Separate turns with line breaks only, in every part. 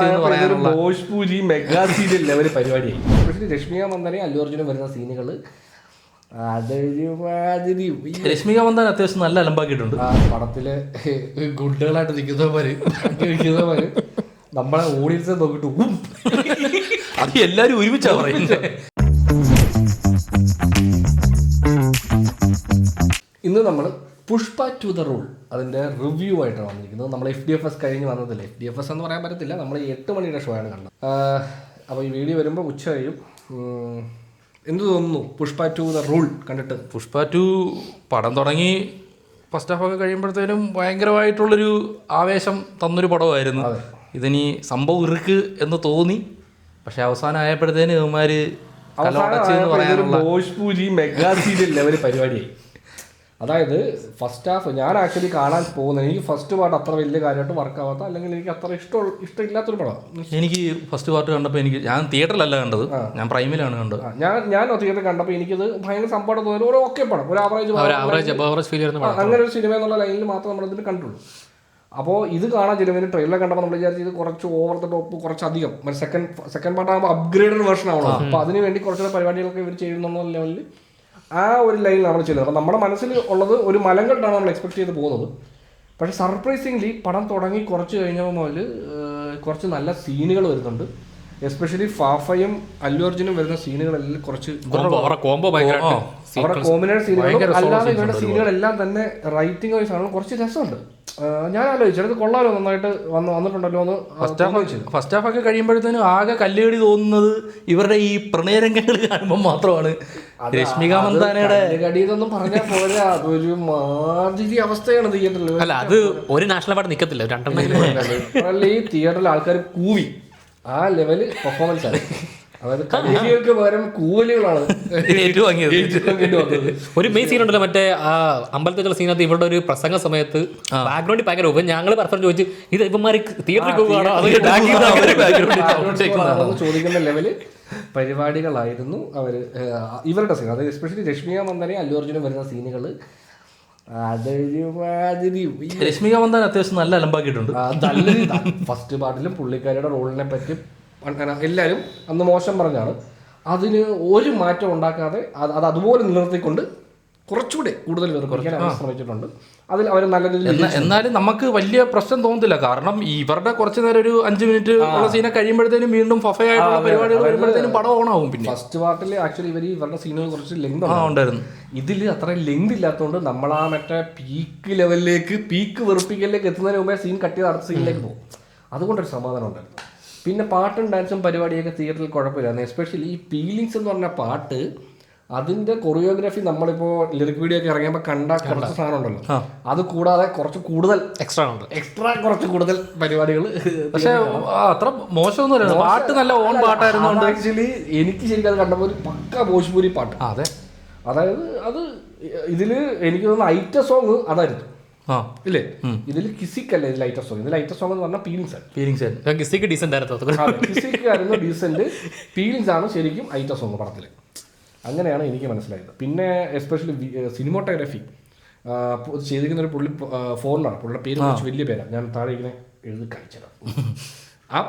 വളച്ച് എന്ന് പറയാനുള്ള
ഭോജ്പൂരി മെഗാ സീരിയൽ ലെവൽ പരിപാടിയായി. പക്ഷേ രശ്മിക മന്ദാനയും അല്ലു അർജുനും വരുന്ന സീനുകൾ അതൊരുമാതിരി.
രശ്മിക മന്ദാന അത്യാവശ്യം നല്ല അലമ്പാക്കിയിട്ടുണ്ട്.
പടത്തില് ഗുഡുകളായിട്ട് നിൽക്കുന്നവര് നമ്മളെ ഓഡിയൻസ് നോക്കിട്ട്
അത് എല്ലാരും ഒരുമിച്ചാ പറയുന്നത്.
ഇന്ന് നമ്മൾ പുഷ്പ ടു ദ റൂൾ അതിൻ്റെ റിവ്യൂ ആയിട്ടാണ് വന്നിരിക്കുന്നത്. നമ്മൾ FDFS കഴിഞ്ഞ് വന്നതില്ല. FDFS എന്ന് പറയാൻ പറ്റത്തില്ല, നമ്മൾ 8 മണിയുടെ ഷോ ആണ് കണ്ടത്. അപ്പോൾ ഈ വീഡിയോ വരുമ്പോൾ ഉച്ച കഴിയും. എന്ത് തോന്നുന്നു പുഷ്പ ടു ദ റൂൾ കണ്ടിട്ട്?
പുഷ്പ 2 പടം തുടങ്ങി ഫസ്റ്റ് ഹാഫ് ഒക്കെ കഴിയുമ്പോഴത്തേനും ഭയങ്കരമായിട്ടുള്ളൊരു ആവേശം തന്നൊരു പടമായിരുന്നു. ഇതിനി സംഭവം ഇറുക്ക് എന്ന് തോന്നി. പക്ഷെ അവസാനം ആയപ്പോഴത്തേന് ഇവന്മാര്
ഭോജ്പൂരി മെഗാ സീരിയൽ ലെവൽ പരിപാടിയായി. അതായത് ഫസ്റ്റ് ഹാഫ് ഞാൻ ആക്ച്വലി കാണാൻ പോകുന്നത്, എനിക്ക് ഫസ്റ്റ് പാർട്ട് അത്ര വലിയ കാര്യമായിട്ട് വർക്കാവാത്ത, അല്ലെങ്കിൽ എനിക്ക് അത്ര ഇഷ്ടമില്ലാത്തൊരു പടമാണ്.
എനിക്ക് ഫസ്റ്റ് പാർട്ട് കണ്ടപ്പോൾ ഞാൻ തിയേറ്ററിലല്ല കണ്ടത്, ഞാൻ പ്രൈമിലാണ് കണ്ടത്.
ഞാൻ തിയേറ്ററിൽ കണ്ടപ്പോൾ എനിക്കത് ഭയങ്കര സംഭവം തോന്നി. ഒരു ഓക്കെ പടം, ഒരു ആവറേജ് അങ്ങനെ ഒരു സിനിമ എന്നുള്ള ലൈനിൽ മാത്രം നമ്മളിതിൽ കണ്ടുള്ളൂ. അപ്പോൾ ഇത് കാണാൻ ചെല്ലുമ്പോൾ ട്രെയിലർ കണ്ടപ്പോൾ നമ്മൾ വിചാരിച്ചു ഇത് കുറച്ച് ഓവർ ദ ടോപ്പ്, കുറച്ചധികം സെക്കൻഡ് പാർട്ട് ആകുമ്പോൾ അപ്ഗ്രേഡഡ് വേർഷൻ ആവണം. അപ്പോൾ അതിന് വേണ്ടി കുറച്ചുകൂടെ പരിപാടികളൊക്കെ ഇവർ ചെയ്യുന്ന ലെവലിൽ ആ ഒരു ലൈനിൽ നമ്മൾ ചെയ്യുന്നത്. അപ്പം നമ്മുടെ മനസ്സിൽ ഉള്ളത് ഒരു മലം കണ്ടാണ് നമ്മൾ എക്സ്പെക്ട് ചെയ്ത് പോകുന്നത്. പക്ഷേ സർപ്രൈസിംഗ്ലി പടം തുടങ്ങി കുറച്ച് കഴിഞ്ഞപ്പോൾ മുതൽ കുറച്ച് നല്ല സീനുകൾ വരുന്നുണ്ട്. എസ്പെഷ്യലി ഫാഫയും അല്ലു അർജുനും വരുന്ന സീനുകളെല്ലാം കുറച്ച് അവരുടെ കോമ്പിനേഷൻ സീനുകളും അല്ലാതെ ഇവരുടെ സീനുകളെല്ലാം തന്നെ റൈറ്റിംഗ് വൈസ് ആണ് കുറച്ച് രസമുണ്ട്. ഞാൻ ആലോചിച്ചു അത് കൊള്ളാലോ, നന്നായിട്ട് വന്നിട്ടുണ്ടല്ലോ എന്ന്.
ഫസ്റ്റ് ഹാഫ് ഒക്കെ കഴിയുമ്പോഴത്തേനും ആകെ കല്ലുകടി തോന്നുന്നത് ഇവരുടെ ഈ പ്രണയരംഗങ്ങൾ കാണുമ്പോൾ മാത്രമാണ്. രശ്മിക മന്ദാനയുടെ
കടിയെന്നൊന്നും പറഞ്ഞാൽ പോലെ അതൊരു മാതിരി അവസ്ഥയാണ് തിയേറ്ററിൽ.
അല്ല, അത് ഒരു നാഷണൽ അവാർഡ് നിൽക്കത്തില്ല, രണ്ടെണ്ണം ഈ
തിയേറ്ററിൽ ആൾക്കാർ കൂവി ആ ലെവല് പെർഫോമൻസ് ആണ്. അതായത് കവികൾക്ക് പകരം കൂവലുകളാണ്
ഒരു മെയിൻ സീൻ ഉണ്ടല്ലോ, മറ്റേ ആ അമ്പലത്തിലുള്ള സീനകത്ത് ഇവരുടെ ഒരു പ്രസംഗ സമയത്ത് ബാക്ക്ഗ്രൗണ്ടിൽ ഭയങ്കര ഉപ ഞങ്ങൾ പരസ്പരം ചോദിച്ചു ഇത് ഇവന്മാര് തിയേറ്ററിൽ
ചോദിക്കുന്ന ലെവല് പരിപാടികളായിരുന്നു ഇവരുടെ സീൻ. അതായത് എസ്പെഷ്യലി രശ്മിക മന്ദാനയും അല്ലു അർജുനും വരുന്ന സീനുകൾ അതൊരുമാതിരി.
രശ്മിക മന്ദാന അത്യാവശ്യം നല്ല അലമ്പാക്കിയിട്ടുണ്ട്.
ഫസ്റ്റ് പാർട്ടിലും പുള്ളിക്കാരിയുടെ റോളിനെ പറ്റി എല്ലാവരും അന്ന് മോശം പറഞ്ഞാണ്. അതിന് ഒരു മാറ്റം ഉണ്ടാക്കാതെ അത് അതുപോലെ നിലനിർത്തിക്കൊണ്ട് കുറച്ചുകൂടി കൂടുതൽ പേർക്ക് ശ്രമിച്ചിട്ടുണ്ട്. അതിൽ അവർ നല്ല രീതിയിൽ
എന്നാലും നമുക്ക് വലിയ പ്രശ്നം തോന്നുന്നില്ല. കാരണം ഇവരുടെ കുറച്ച് നേരം ഒരു 5 മിനിറ്റ് ഉള്ള സീനെ കഴിയുമ്പോഴത്തേനും വീണ്ടും ഫഫയായിട്ടുള്ള പരിപാടികൾ വരുമ്പോഴത്തേനും പടം ഓണാവും. പിന്നെ
ഫസ്റ്റ് പാർട്ടിൽ ആക്ച്വലി ഇവരുടെ സീനുകൾ കുറച്ച് ലെങ്ത്
ഉണ്ടായിരുന്നു.
ഇതിൽ അത്ര ലെങ്ത് ഇല്ലാത്തതുകൊണ്ട് നമ്മൾ ആ മറ്റേ പീക്ക് ലെവലിലേക്ക് പീക്ക് വെറുപ്പിക്കലിലേക്ക് എത്തുന്നതിന് മുമ്പേ സീൻ കട്ട് ചെയ്ത് അടുത്ത സീനിലേക്ക് പോകും. അതുകൊണ്ടൊരു സമാധാനം ഉണ്ടായിരുന്നു. പിന്നെ പാട്ടും ഡാൻസും പരിപാടിയൊക്കെ തിയേറ്ററിൽ കുഴപ്പമില്ലായിരുന്നു. എസ്പെഷ്യലി ഈ ഫീലിങ്സ് എന്ന് പറഞ്ഞ പാട്ട്, അതിൻ്റെ കൊറിയോഗ്രാഫി നമ്മളിപ്പോൾ ലിറിക് വീഡിയോ ഒക്കെ ഇറങ്ങിയപ്പോൾ കണ്ട കുറച്ച് സാധനം ഉണ്ടല്ലോ, അത് കൂടാതെ കുറച്ച് കൂടുതൽ എക്സ്ട്രാ കുറച്ച് കൂടുതൽ പരിപാടികൾ. പക്ഷേ
അത്ര മോശമൊന്നുമില്ല, പാട്ട് നല്ല ഓൺ പാട്ടായിരുന്നു.
ആക്ച്വലി എനിക്ക് ശരിക്കും അത് കണ്ടപ്പോൾ ഒരു പക്ക ഭോജ്പൂരി പാട്ട്.
അതെ,
അതായത് അത് ഇതിൽ എനിക്ക് തോന്നുന്ന ഐറ്റ സോങ് അതായിരുന്നു ഇല്ലേ? ഇതിൽ കിസിക്കല്ല ഇതിൽ ഐറ്റ സോങ്. ഇതിൽ ഐറ്റ സോങ് എന്ന് പറഞ്ഞാൽ കിസിക്കായിരുന്നു ഡീസന്റ്. ഫീലിങ്സ് ആണ് ശരിക്കും ഐറ്റ സോങ് പടത്തിൽ. അങ്ങനെയാണ് എനിക്ക് മനസ്സിലായത്. പിന്നെ എസ്പെഷ്യലി സിനിമോട്ടോഗ്രാഫി ചെയ്തിരിക്കുന്ന ഒരു പുള്ളി ഫോറിനാണ്. പുള്ളിയുടെ പേര് കുറച്ച് വലിയ പേരാണ്, ഞാൻ താഴെ ഇങ്ങനെ എഴുതി കാണിച്ചതാണ്. ആ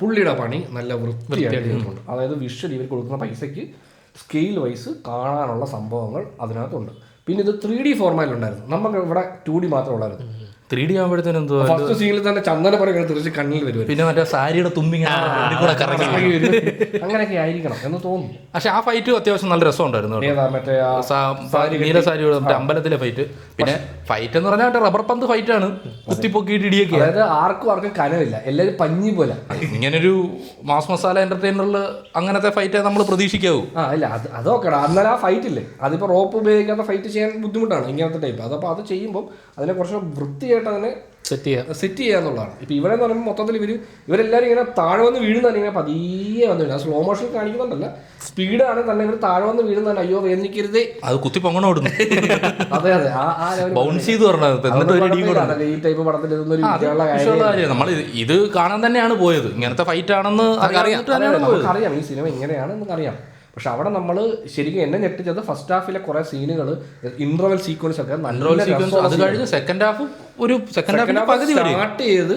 പുള്ളിയുടെ പണി നല്ല വൃത്തിയായിട്ട് ചെയ്തിട്ടുണ്ട്. അതായത് വിഷ്വൽ ഇവർ കൊടുക്കുന്ന പൈസയ്ക്ക് സ്കെയിൽ വൈസ് കാണാനുള്ള സംഭവങ്ങൾ അതിനകത്തുണ്ട്. പിന്നെ ഇത് 3D ഫോർമാറ്റിലുണ്ടായിരുന്നു. നമുക്ക് ഇവിടെ 2D മാത്രമേ ഉള്ളായിരുന്നു.
3D ആകുമ്പോഴത്തേനും
ഫസ്റ്റ് സീനിൽ തന്നെ ചന്ദന പറയുന്നത് തിരിച്ച് കണ്ണിൽ വരും.
പിന്നെ മറ്റേ സാരിയുടെ തുമ്പി
അങ്ങനെയൊക്കെ ആയിരിക്കണം എന്ന് തോന്നുന്നു.
പക്ഷെ ആ ഫൈറ്റ് അത്യാവശ്യം നല്ല രസമുണ്ടായിരുന്നു.
മറ്റേ
നീല സാരി അമ്പലത്തിലെ ഫൈറ്റ്. പിന്നെ ഫൈറ്റ് എന്ന് പറഞ്ഞാൽ റബ്ബർ പന്ത് ഫൈറ്റ് ആണ്, കുത്തിപ്പൊക്കിയിട്ട് ഇടിയൊക്കെ.
അതായത് ആർക്കും കനവില്ല, എല്ലാവരും പഞ്ഞി പോലെ.
ഇങ്ങനൊരു മാസ് മസാല എന്റർടൈനറിൽ അങ്ങനത്തെ ഫൈറ്റ് നമ്മൾ പ്രതീക്ഷിക്കാവൂ.
ഇല്ല അതൊക്കെ അന്നേരം ആ ഫൈറ്റ് ഇല്ലേ, അതിപ്പോ റോപ്പ് ഉപയോഗിക്കാത്ത ഫൈറ്റ് ചെയ്യാൻ ബുദ്ധിമുട്ടാണ് ഇങ്ങനത്തെ ടൈപ്പ്. അതപ്പോൾ അത് ചെയ്യുമ്പോൾ അതിനെ കുറച്ച് വൃത്തിയായിട്ട് അതിനെ സെറ്റ് ചെയ്യാന്നുള്ളതാണ്. ഇപ്പൊ ഇവിടെ എന്ന് പറയുമ്പോൾ മൊത്തത്തിൽ ഇവരെല്ലാവരും ഇങ്ങനെ താഴെ വന്ന് വീഴുന്നതാണ്, ഇങ്ങനെ പതിയെ വന്നു വീഴുന്നത്. സ്ലോ മോഷൻ കാണിക്കുന്നുണ്ടല്ല, സ്പീഡാണ് തന്നെ ഇവർ താഴെ വന്ന് വീഴുന്നതാണ്. അയ്യോ വേദനിക്കരുതേ,
അത് കുത്തി പൊങ്ങണ ഓടുന്നു.
അതെ
ബൗൺസ് ചെയ്ത് പറഞ്ഞത്
ഈ ടൈപ്പ് പടത്തിൽ
നമ്മൾ ഇത് കാണാൻ തന്നെയാണ് പോയത്. ഇങ്ങനത്തെ ഫൈറ്റ് ആണെന്ന്
അറിയാം, ഈ സിനിമ ഇങ്ങനെയാണെന്ന് അറിയാം. പക്ഷെ അവിടെ നമ്മൾ ശരിക്കും എന്നെ ഞെട്ടിച്ചത് ഫസ്റ്റ് ഹാഫിലെ കുറെ സീനുകൾ ഇന്റർവെൽ സീക്വൻസ് ഒക്കെ നല്ല
അത് കഴിഞ്ഞ് സെക്കൻഡ് ഹാഫ് പകുതി
സ്റ്റാർട്ട് ചെയ്ത്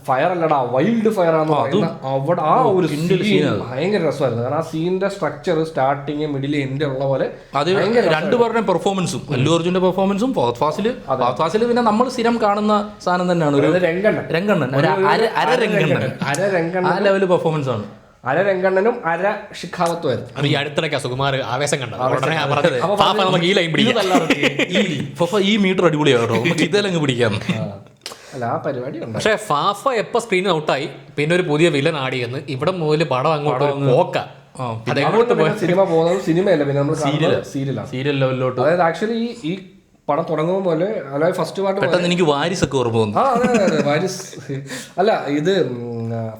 ഫയർ അല്ലടാ വൈൽഡ് ഫയർ ആണെന്ന് പറയുന്ന അവിടെ ആ ഒരു സീൻ ഭയങ്കര രസമായിരുന്നു. കാരണം ആ സീനിന്റെ സ്ട്രക്ചർ സ്റ്റാർട്ടിങ് മിഡിൽ എൻഡ് ഉള്ള പോലെ
അത് രണ്ടുപേരുടെ പെർഫോമൻസും അല്ലു അർജുന്റെ പെർഫോമൻസും ഫഹദ് ഫാസിൽ പിന്നെ നമ്മൾ സ്ഥിരം കാണുന്ന സാധനം തന്നെയാണ്. രംഗണ്ണൻ ആ ലെവൽ പെർഫോമൻസ് ആണ്.
രംഗണ്ണനും ഷിഖാവത്തുമായിരുന്നു.
ഈ അടുത്തിടയ്ക്ക് സുകുമാർ ആവേശം
ഈ മീറ്റർ അടിപൊളിയാട്ടോ, ഇതെല്ലാം പിടിക്കാം.
അല്ല ആ പരിപാടി ഉണ്ട്.
പക്ഷെ ഫാഫ എപ്പോ സ്ക്രീൻ ഔട്ടായി പിന്നെ ഒരു പുതിയ വില്ലൻ ആഡ് ചെയ്യുന്നു. ഇവിടെ മുതൽ പടം അങ്ങോട്ട് പോക്ക.
സിനിമ പോകുന്നത് സിനിമയല്ല, പിന്നെ നമ്മൾ
സീരിയൽ ലെവലിലോട്ട്.
അതായത് ആക്ച്വലി ഈ പടം തുടങ്ങുമ്പോൾ പോലെ അതായത് ഫസ്റ്റ് പാർട്ട്
പെട്ടെന്ന് എനിക്ക് വാരിസൊക്കെ ഓർമ്മ തോന്നുന്നു.
അതെ വാരിസ് അല്ല, ഇത്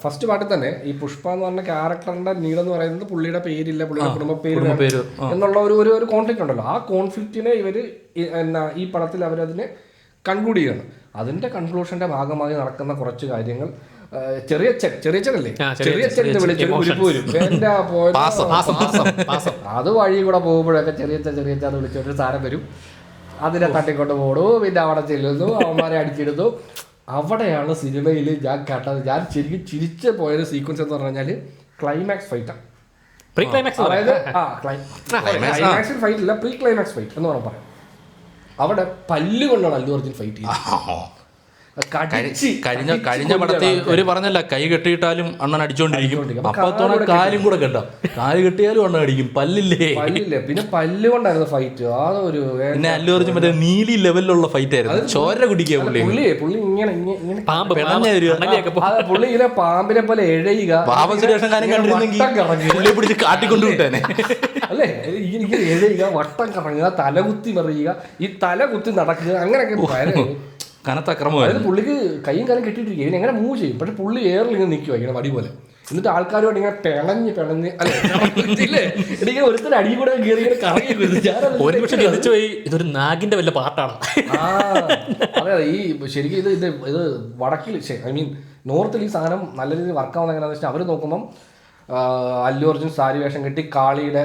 ഫസ്റ്റ് പാർട്ടിൽ തന്നെ ഈ പുഷ്പ എന്ന് പറഞ്ഞ ക്യാരക്ടറിന്റെ നീളം എന്ന് പറയുന്നത് പുള്ളിയുടെ പേരില്ല, പുള്ളിയുടെ കുടുംബ പേര് എന്നുള്ള ഒരു കോൺഫ്ലിക്റ്റ് ഉണ്ടല്ലോ. ആ കോൺഫ്ലിക്റ്റിനെ ഇവര് ഈ പടത്തിൽ അവരതിനെ കൺക്ലൂഡ് ചെയ്യണം. അതിന്റെ കൺക്ലൂഷന്റെ ഭാഗമായി നടക്കുന്ന കുറച്ച് കാര്യങ്ങൾ അത് വഴി കൂടെ പോകുമ്പോഴൊക്കെ ചെറിയ അത് വിളിച്ചോണ്ട് സാരം വരും, അതിനെ തട്ടിക്കൊണ്ട് പോടും, പിന്നെ അവിടെ ചെല്ലുന്നു, അവന്മാരെ അടിച്ചിടുന്നു. അവിടെയാണ് സിനിമയിൽ ഞാൻ കേട്ടത്, ഞാൻ ശരിക്കും ചിരിച്ച് പോയൊരു സീക്വൻസ് എന്ന് പറഞ്ഞാൽ ക്ലൈമാക്സ് ഫൈറ്റാണ്. അതായത് ക്ലൈമാക്സ് ഫൈറ്റ് ഇല്ല, പ്രീ ക്ലൈമാക്സ് ഫൈറ്റ് എന്ന് പറയാം. അവിടെ പല്ല് കൊണ്ടാണ് അല്ലു അർജുൻ ഫൈറ്റ് ചെയ്യുന്നത്.
കഴിഞ്ഞ പടത്തിൽ ഒരു പറഞ്ഞല്ല, കൈ കെട്ടിയിട്ടാലും അണ്ണൻ അടിച്ചോണ്ടിരിക്കും. അപ്പത്തോടെ കാലും കൂടെ കെട്ടാ, കാല് കെട്ടിയാലും അണ്ണൻ അടിക്കും. പല്ലില്ലേ,
പിന്നെ പല്ല് കൊണ്ടായിരുന്നു ഫൈറ്റ്. അതൊരു
പിന്നെ അല്ലു അർജുൻ മറ്റേ നീലി ലെവലിലുള്ള ഫൈറ്റ് ആയിരുന്നു. ചോര കുടിക്കുക
പുള്ളി ഇങ്ങനെ പുള്ളി ഇങ്ങനെ പാമ്പിനെ പോലെ എഴയുക.
പാപസുരേഷൻ കാര്യം കണ്ടിരുന്നെങ്കിൽ പിടിച്ച് കാട്ടിക്കൊണ്ടു വിട്ടേനെ.
അല്ലേ, ഇങ്ങനെ എഴയുക, വട്ടം കറങ്ങുക, തലകുത്തി മറിയുക, ഈ തലകുത്തി നടക്കുക, അങ്ങനെയൊക്കെ
കനത്ത അക്രമമായിരുന്നു.
പുള്ളിക്ക് കൈയും കാലം കെട്ടിയിട്ടിരിക്കുക, ഇവൻ എങ്ങനെ മൂവ് ചെയ്യും. പക്ഷെ പുള്ളി എയറിൽ ഇങ്ങനെ നിൽക്കുക ഇങ്ങനെ വടി പോലെ. എന്നിട്ട് ആൾക്കാരോട് ഇങ്ങനെ പിണഞ്ഞ് അല്ലേ ഒരുത്തരം അടി കൂടെ കയറി ഇങ്ങനെ കറങ്ങി.
ഇതൊരു നാഗിന്റെ വല്ല പാട്ടാണ്.
അതെ, ഈ ശരിക്കും ഇത് വടക്കിൽ ഐ മീൻ നോർത്തിൽ ഈ സാധനം നല്ല രീതിയിൽ വർക്കാവുന്ന എങ്ങനെയാണെന്ന് വെച്ചാൽ അവർ നോക്കുമ്പം അല്ലു അർജുൻ സാരി വേഷം കെട്ടി കാളിയുടെ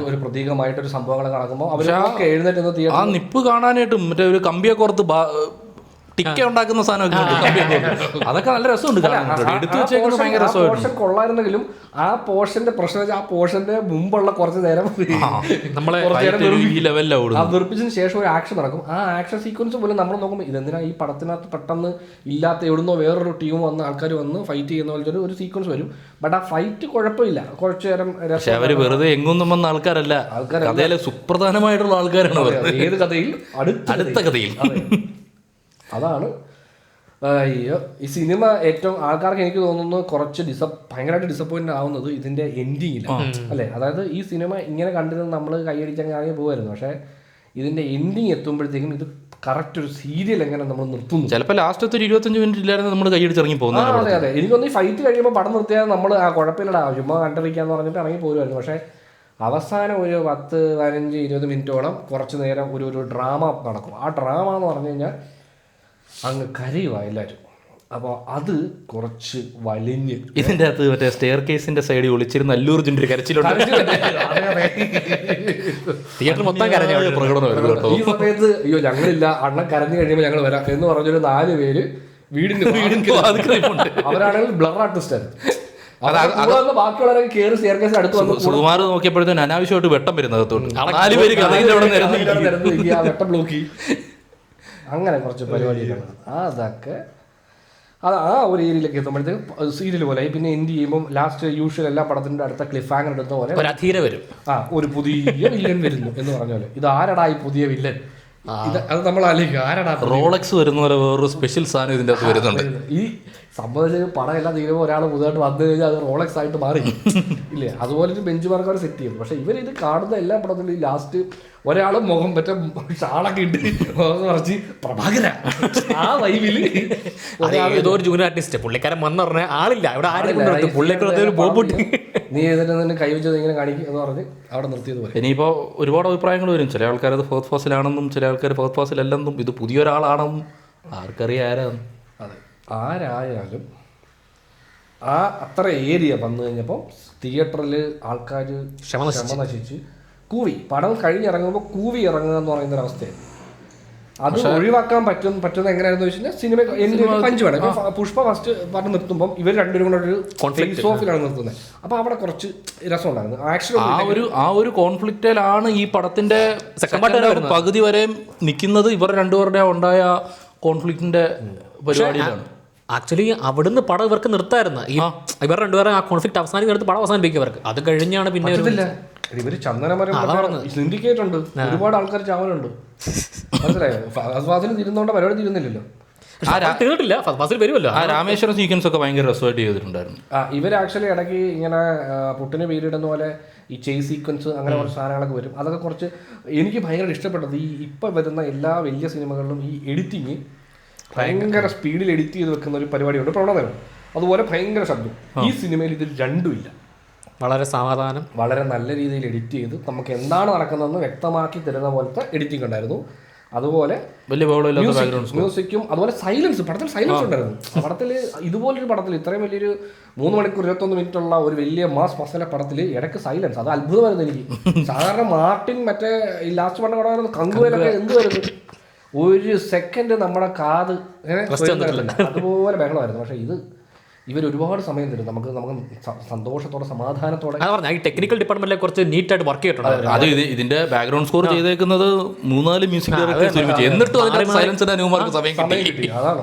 ഒരു പ്രതീകമായിട്ടൊരു സംഭവങ്ങൾ നടക്കുമ്പോൾ അവരൊക്കെ എഴുന്നേറ്റ്
ആ നിപ്പ് കാണാനായിട്ടും മറ്റേ ഒരു കമ്പിയൊക്കെ ഓർത്ത് ടിക്ക ഉണ്ടാക്കുന്ന സാധനമൊക്കെ അതൊക്കെ നല്ല രസമുണ്ട്.
പോർഷൻ കൊള്ളായിരുന്നെങ്കിലും ആ പോർഷന്റെ പ്രശ്നം ആ പോർഷന്റെ മുമ്പുള്ള കുറച്ച് നേരം
നമ്മളെ
വെറുപ്പിച്ചതിന് ശേഷം ഒരു ആക്ഷൻ നടക്കും. ആ ആക്ഷൻ സീക്വൻസ് പോലും നമ്മൾ നോക്കുമ്പോൾ ഇതെന്തിനാ ഈ പടത്തിനകത്ത് പെട്ടെന്ന് ഇല്ലാത്ത എവിടുന്നോ വേറൊരു ടീം വന്ന് ആൾക്കാർ വന്ന് ഫൈറ്റ് ചെയ്യുന്ന പോലത്തെ ഒരു സീക്വൻസ് വരും. ബട്ട് ആ ഫൈറ്റ് കുഴപ്പമില്ല, കുറച്ചു നേരം.
പക്ഷെ അവര് വെറുതെ എങ്ങൊന്നും വന്ന ആൾക്കാരല്ല, കഥയിലെ സുപ്രധാനമായിട്ടുള്ള ആൾക്കാരാണ്.
ഏത് കഥയിൽ?
അടുത്ത കഥയിൽ.
അതാണ് അയ്യോ ഈ സിനിമ ഏറ്റവും ആൾക്കാർക്ക് എനിക്ക് തോന്നുന്നു കുറച്ച് ഭയങ്കരമായിട്ട് ഡിസപ്പോയിന്റ് ആവുന്നത് ഇതിന്റെ എൻഡിങ്ങിലാണ്, അല്ലേ? അതായത് ഈ സിനിമ ഇങ്ങനെ കണ്ടിരുന്ന് നമ്മൾ കൈയടിച്ചങ്ങനെ പോകുമായിരുന്നു. പക്ഷെ ഇതിന്റെ എൻഡിങ് എത്തുമ്പോഴത്തേക്കും ഇത് കറക്റ്റ് ഒരു സീരിയൽ എങ്ങനെ നമ്മൾ നിർത്തുന്നു.
ചിലപ്പോൾ ലാസ്റ്റത്തെ ഒരു 25 മിനിറ്റ് ഇല്ലായിരുന്നു നമ്മൾ കൈയടിച്ചിറങ്ങി പോകുന്നത്.
അതെ അതെ, എനിക്കൊന്ന് ഈ ഫൈറ്റ് കഴിയുമ്പോൾ പടം നിർത്തിയാൽ നമ്മൾ കുഴപ്പമില്ലടാ ചുമ്മാ കണ്ടിരിക്കാന്ന് പറഞ്ഞിട്ട് ഇറങ്ങി പോരുമായിരുന്നു. പക്ഷെ അവസാനം ഒരു 10, 15, 20 മിനിറ്റോളം കുറച്ച് നേരം ഒരു ഡ്രാമ നടക്കും. ആ ഡ്രാമ എന്ന് പറഞ്ഞു കഴിഞ്ഞാൽ അങ്ങ് കരയുക എല്ലാവരും. അപ്പോൾ അത് കുറച്ച് വലിഞ്ഞ്
ഇതിൻ്റെ അകത്ത് മറ്റേ സ്റ്റെയർ കേസിന്റെ സൈഡിൽ ഒളിച്ചിരുന്ന അല്ലു അർജുൻ്റെ ഒരു കരച്ചിലുണ്ട്.
തിയേറ്റർ മൊത്തം കരഞ്ഞ പ്രകടനമായിരുന്നു.
ഈ സമയത്ത് അയ്യോ ഞങ്ങളില്ല, അണ്ണൻ കരഞ്ഞു കഴിയുമ്പോൾ ഞങ്ങൾ വരാം എന്ന് പറഞ്ഞൊരു 4 പേര് വീടിന്റെ അവരാണെങ്കിൽ ബ്ലർ ആർട്ടിസ്റ്റ് ആയിരുന്നു. ബാക്കിയുള്ളവരൊക്കെ കയറി സ്റ്റെയർ കേസിന് അടുത്ത് വന്നു.
സുകുമാർ നോക്കിയപ്പോഴത്തേനും അനാവശ്യമായിട്ട് വെട്ടം വരുന്നത് 4 പേര്
വെട്ടം ബ്ലോക്കി. അങ്ങനെ കുറച്ച് പരിപാടികളാണ്. അതൊക്കെ ആ ഒരു ഏരിയയിലേക്ക് എത്തുമ്പോഴത്തേക്ക് സീരിയൽ പോലെ. പിന്നെ എന്ത് ചെയ്യുമ്പോൾ ലാസ്റ്റ് യൂഷ്വൽ എല്ലാ പടത്തിൻ്റെ അടുത്ത ക്ലിഫ് ഹാങ്ങർ എടുത്ത പോലെ
വരും.
ഒരു പുതിയ വില്ലൻ വരുന്നു എന്ന് പറഞ്ഞ പോലെ. ഇത് ആരടാ ഈ പുതിയ വില്ലൻ? അത് നമ്മൾ ആലോചിക്കും, ആരടാ?
റോളക്സ് വരുന്ന പോലെ വേറൊരു സ്പെഷ്യൽ സാധനം ഇതിൻ്റെ അകത്ത് വരുന്നുണ്ട്.
ഈ സംബന്ധിച്ച് പടം എല്ലാം തീരുമ്പോൾ ഒരാൾ പുതുതായിട്ട് വന്നു കഴിഞ്ഞാൽ അത് റോളക്സ് ആയിട്ട് മാറി ഇല്ലേ? അതുപോലെ ഒരു ബെഞ്ച് മാർക്ക് അവർ സെറ്റ് ചെയ്യും. പക്ഷെ ഇവരിത് കാണുന്ന എല്ലാ പടത്തിലും ലാസ്റ്റ് ഒരാളും മുഖം മറ്റേ ഷാളൊക്കെ ഇട്ട് കുറച്ച് പ്രഭാകര ആ വൈബില്
ഏതോ ഒരു ജൂനിയർ ആർട്ടിസ്റ്റ് പുള്ളിക്കാരൻ വന്നു പറഞ്ഞാൽ ആളില്ല ഇവിടെ ആരും
നീ ഇതിനെ കൈവച്ചത് ഇങ്ങനെ കാണിക്കും എന്ന് പറഞ്ഞ് അവിടെ നിർത്തിയത് പോലെ.
ഇനിയിപ്പോൾ ഒരുപാട് അഭിപ്രായങ്ങൾ വരും. ചില ആൾക്കാർ അത് ഫഹദ് ഫാസിലാണെന്നും ചില ആൾക്കാർ ഫഹദ് ഫാസിലല്ലെന്നും ഇത് പുതിയൊരാളാണെന്നും ആർക്കറിയാം ആരാണ്.
അതെ, ആരായാലും ആ അത്ര ഏരിയ വന്നു കഴിഞ്ഞപ്പോൾ തിയേറ്ററിൽ ആൾക്കാർ ക്ഷമ നശിച്ച് കൂവി. പടം കഴിഞ്ഞിറങ്ങുമ്പോൾ കൂവി ഇറങ്ങുക എന്ന് പറയുന്ന ഒരവസ്ഥയാണ്. അത് ഒഴിവാക്കാൻ പറ്റുന്ന എങ്ങനെയാണെന്ന് വെച്ച് കഴിഞ്ഞാൽ സിനിമ എനിക്ക് പഞ്ച് വേണം. ഇപ്പൊ പുഷ്പ ഫസ്റ്റ് പറഞ്ഞ് നിർത്തുമ്പോൾ ഇവർ രണ്ടുപേരും കൂടെ ഒരു ഫേസ് ഓഫിലാണ് നിർത്തുന്നത്. അപ്പൊ അവിടെ കുറച്ച് രസം ഉണ്ടായിരുന്നു. ആക്ഷൻ
ആ ഒരു കോൺഫ്ലിക്റ്റിലാണ് ഈ പടത്തിന്റെ പകുതി വരെ നിൽക്കുന്നത്. ഇവർ രണ്ടുപേരുടെ ഉണ്ടായ കോൺഫ്ലിക്റ്റിന്റെ പരിപാടിയിലാണ്.
ആക്ച്വലി അവിടുന്ന് പടം ഇവർക്ക് നിർത്തായിരുന്നു. ഇവർ രണ്ടുപേരും ആ കോൺഫ്ലിക്റ്റ് അവസാനിക്കുന്ന പടം അവസാനിപ്പിക്കും ഇവർക്ക്. അത് കഴിഞ്ഞാണ് പിന്നെ
ഇവര് ചന്ദനമരം സിൻഡിക്കേറ്റ് ഉണ്ട്, ഒരുപാട് ആൾക്കാർ ചാവലുണ്ട്. മനസ്സിലായോ? ഫാസിൽ തിരുന്നോണ്ട പരിപാടി തിരുന്നില്ലല്ലോ.
തീർന്നിട്ടില്ല, ഫാസിൽ വരുമല്ലോ.
ആ രാമേശ്വരം സീക്വൻസ് ഒക്കെ ഭയങ്കര രസമായിട്ട് ചെയ്തിട്ടുണ്ടായിരുന്നു.
ഇവർ ആക്ച്വലി ഇടയ്ക്ക് ഇങ്ങനെ പുട്ടിന് പേരിടുന്ന പോലെ ഈ ചേസ് സീക്വൻസ് അങ്ങനെ കുറച്ച് സാധനങ്ങളൊക്കെ വരും. അതൊക്കെ കുറച്ച് എനിക്ക് ഭയങ്കര ഇഷ്ടപ്പെട്ടത്. ഈ ഇപ്പം വരുന്ന എല്ലാ വലിയ സിനിമകളിലും ഈ എഡിറ്റിങ് ഭയങ്കര സ്പീഡിൽ എഡിറ്റ് ചെയ്ത് വെക്കുന്ന ഒരു പരിപാടിയുണ്ട്, പ്രവണതയുണ്ട്. അതുപോലെ ഭയങ്കര ശബ്ദം. ഈ സിനിമയിൽ ഇതിൽ രണ്ടുമില്ല.
വളരെ സമാധാനം,
വളരെ നല്ല രീതിയിൽ എഡിറ്റ് ചെയ്ത് നമുക്ക് എന്താണ് നടക്കുന്നതെന്ന് വ്യക്തമാക്കി തരുന്ന പോലത്തെ എഡിറ്റിംഗ് ഉണ്ടായിരുന്നു. അതുപോലെ മ്യൂസിക്കും അതുപോലെ സൈലൻസ്, പടത്തിൽ സൈലൻസ് ഉണ്ടായിരുന്നു. പടത്തിൽ ഇതുപോലൊരു പടത്തിൽ ഇത്രയും വലിയൊരു 3 മണിക്കൂർ 21 മിനിറ്റ് ഉള്ള ഒരു വലിയ മാസ് മസാല പടത്തിൽ ഇടയ്ക്ക് സൈലൻസ്, അത് അത്ഭുതമായിരുന്നു എനിക്ക്. സാധാരണ മാർട്ടിൻ മറ്റേ ഈ ലാസ്റ്റ് പണ്ട് പടമായിരുന്നു കങ്കുവയിലൊക്കെ എന്തുവായിരുന്നു, ഒരു സെക്കൻഡ് നമ്മുടെ കാത് അതുപോലെ ബഹളമായിരുന്നു. പക്ഷെ ഇത് ഇവർ ഒരുപാട് സമയം തരും നമുക്ക് സന്തോഷത്തോടെ സമാധാനത്തോടെ.
ഈ ടെക്നിക്കൽ ഡിപ്പാർട്ട്മെന്റിലെ കുറച്ച് നീറ്റായിട്ട് വർക്ക് ചെയ്തിട്ടുണ്ട്.
അത് ഇതിന്റെ ബാക്ക്ഗ്രൗണ്ട് സ്കോർ ചെയ്തേക്കുന്നത് 3-4 മ്യൂസിക് ഡയറക്ടേഴ്സ്, എന്നിട്ടും സൈലൻസിന്റെ അനുമാർക്ക് സമയം കിട്ടി.
അതാണ്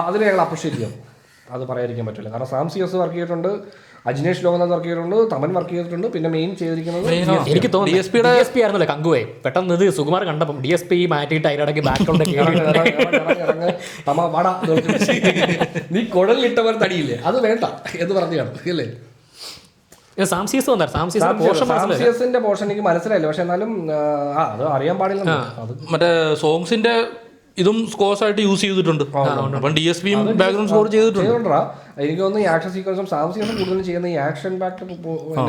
അതിനെ ഞങ്ങൾ അപ്രിഷ്യേറ്റ് ചെയ്യാം. അത് പറയാതിരിക്കാൻ പറ്റില്ല. കാരണം സാം CS വർക്ക് ചെയ്തിട്ടുണ്ട്, അജിനേഷ് ലോകനാഥ് വർക്ക് ചെയ്തിട്ടുണ്ട്, തമൻ വർക്ക് ചെയ്തിട്ടുണ്ട്, പിന്നെ മെയിൻ ചെയ്തിരിക്കുന്നത്
എനിക്ക് തോന്നുന്നു DSP ആയിരുന്നല്ലേ കങ്കുവേ. പെട്ടെന്ന് ഇത് സുകുമാർ കണ്ടപ്പം DSP മാറ്റിയിട്ട് അതിനിടയ്ക്ക് ബാക്ക്ഗ്രൗണ്ട്
നീ കുഴലിട്ടവർ തടിയില്ലേ, അത് വേണ്ട എന്ന് പറഞ്ഞാണ് അല്ലേ. സാംസിയസിന്റെ പോർഷൻ എനിക്ക് മനസ്സിലായില്ല. പക്ഷെ എന്നാലും അത് അറിയാൻ പാടില്ല. അത്
മറ്റേ സോങ്സിന്റെ ഇതും സ്കോർസ് ആയിട്ട് യൂസ് ചെയ്തിട്ടുണ്ട്. അപ്പം DSPയും ബാക്ക്ഗ്രൗണ്ട് സ്കോർ ചെയ്തിട്ടുണ്ട്.
എനിക്ക് തോന്നുന്നു ഈ ആക്ഷൻ സീക്വൻസും സാംസിയസും കൂടുതലും ചെയ്യുന്ന ഈ ആക്ഷൻ ബാക്ക്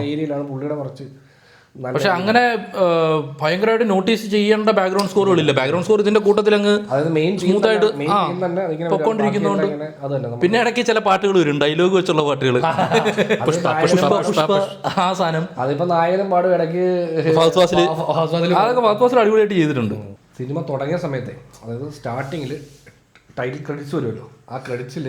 ഏരിയയിലാണ് പുള്ളിയുടെ കുറച്ച്.
പക്ഷെ അങ്ങനെ ഭയങ്കരമായിട്ട് നോട്ടീസ് ചെയ്യേണ്ട ബാക്ക്ഗ്രൗണ്ട് സ്കോറുകളില്ല. ബാക്ക്ഗ്രൗണ്ട് സ്കോർ ഇതിന്റെ കൂട്ടത്തിൽ അങ്ങ് സ്മൂത്ത് ആയിട്ട് പൊക്കോണ്ടിരിക്കുന്നതുകൊണ്ട്. പിന്നെ ഇടയ്ക്ക് ചില പാട്ടുകൾ വരും, ഡയലോഗ് വെച്ചുള്ള പാട്ടുകൾ, ആ സാധനം
അതിപ്പോ നായരും പാടും ഇടയ്ക്ക്
അതൊക്കെ ഫാസ്റ്റ് അടിപൊളിയായിട്ട് ചെയ്തിട്ടുണ്ട്.
സിനിമ തുടങ്ങിയ സമയത്തെ, അതായത് സ്റ്റാർട്ടിങ്ങിൽ ടൈറ്റിൽ ക്രെഡിറ്റ്സ് വരുമല്ലോ, ആ ക്രെഡിറ്റ്സിൽ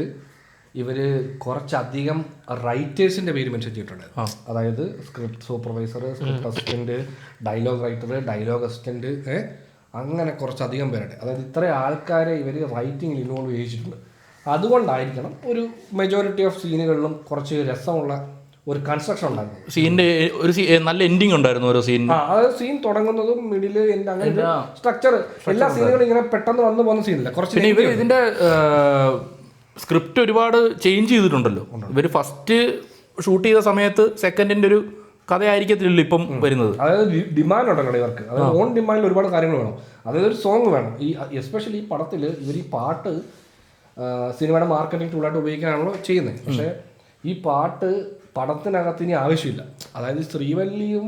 ഇവർ കുറച്ചധികം റൈറ്റേഴ്സിൻ്റെ പേര് മെൻഷൻ ചെയ്തിട്ടുണ്ടായിരുന്നു. അതായത് script supervisor, script assistant, dialogue writer, dialogue assistant, അങ്ങനെ കുറച്ചധികം പേരുണ്ട്. അതായത് ഇത്ര ആൾക്കാരെ ഇവർ റൈറ്റിങ്ങിൽ ഇൻവോൾവ് ചെയ്യിച്ചിട്ടുണ്ട്. അതുകൊണ്ടായിരിക്കണം ഒരു മെജോറിറ്റി ഓഫ് സീനുകളിലും കുറച്ച് രസമുള്ള ഒരു കൺസ്ട്രക്ഷൻ ഉണ്ടായിരുന്നു.
സീനിന്റെ ഒരു നല്ല എൻഡിങ് ഉണ്ടായിരുന്നു ഓരോ സീൻ.
അതായത് സീൻ തുടങ്ങുന്നതും മിഡില് എൻഡ്, അങ്ങനെ സ്ട്രക്ചർ എല്ലാ സീനുകളും ഇങ്ങനെ പെട്ടെന്ന് വന്നു പോകുന്ന സീനില്ല. കുറച്ച്
പിന്നെ ഇവർ ഇതിന്റെ സ്ക്രിപ്റ്റ് ഒരുപാട് ചേഞ്ച് ചെയ്തിട്ടുണ്ടല്ലോ. ഇവർ ഫസ്റ്റ് ഷൂട്ട് ചെയ്ത സമയത്ത് സെക്കൻഡിന്റെ ഒരു കഥയായിരിക്കത്തില്ലല്ലോ ഇപ്പം വരുന്നത്.
അതായത് ഡിമാൻഡ് ഉണ്ടല്ലോ ഇവർക്ക്. അതായത് ഓൺ ഡിമാൻഡിൽ ഒരുപാട് കാര്യങ്ങൾ വേണം. അതായത് ഒരു സോങ് വേണം. ഈ എസ്പെഷ്യലി ഈ പടത്തിൽ ഇവർ ഈ പാട്ട് സിനിമയുടെ മാർക്കറ്റിംഗ് ടൂളായിട്ട് ഉപയോഗിക്കാനാണല്ലോ ചെയ്യുന്നത്. പക്ഷേ ഈ പാട്ട് പടത്തിനകത്ത് ഇനി ആവശ്യമില്ല. അതായത് ശ്രീവല്ലിയും